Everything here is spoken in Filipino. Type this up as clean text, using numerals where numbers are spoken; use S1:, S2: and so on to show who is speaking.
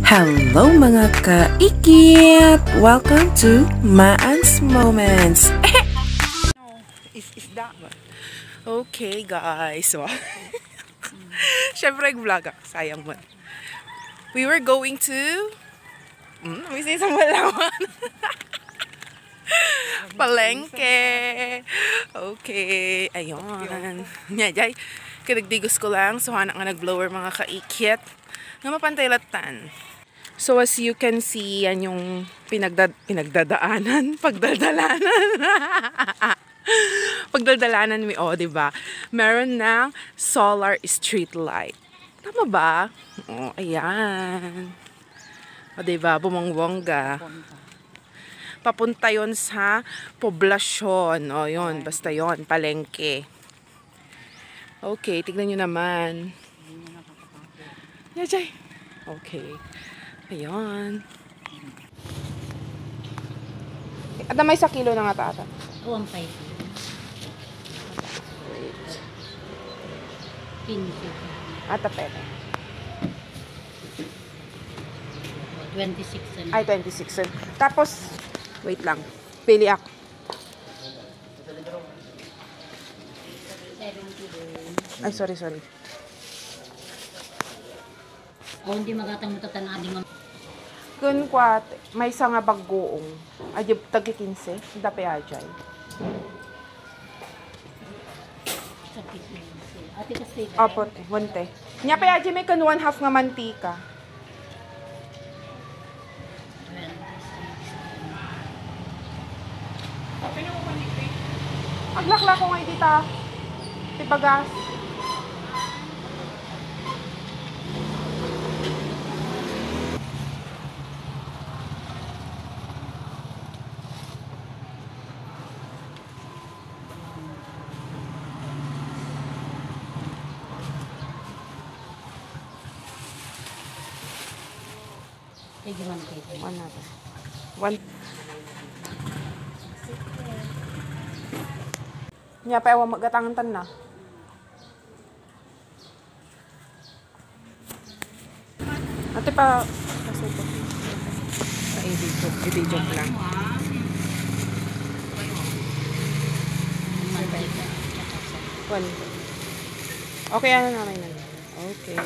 S1: Hello mga kaikit! Welcome to Maan's Moments! Is that one? Okay guys, so syempre vlog ako, sayang mo. We were going to may isang malaman. Palengke. Okay, ayun. Nyajay, kadagdigos ko lang. So, hanak nga nag-blower mga kaikit. Nga mapantay-latan. So, as you can see, yan yung pinagdadaanan. Pagdaldalanan. Pagdaldalanan mi, diba? Meron ng solar street light. Tama ba? Ayan. Diba? Bumongwongga. Papunta yon sa poblasyon. Yun. Basta yon, palengke. Okay, tignan nyo naman. Yajay. Okay. Ayan. At may sa kilo na nga tata.
S2: 1.5. 15.
S1: Ata pera.
S2: 26.
S1: Ay, 26. Tapos, wait lang. Pili ako.
S2: 70.
S1: Ay, sorry.
S2: Hindi magatang mo tatanadi nga.
S1: Kun kwat, may isa nga bagoong. Adyo, tagi 15. Dapat ajay.
S2: Ate kasi.
S1: Opo, wante. Nya pa ajay may kan 1/2 nga mantika. Aglakla ko nga dita. Tibagas. One. Nya pa ewa magatangan na. Ate pa kasi ko. I-video lang. Okay, ano namin na. Okay.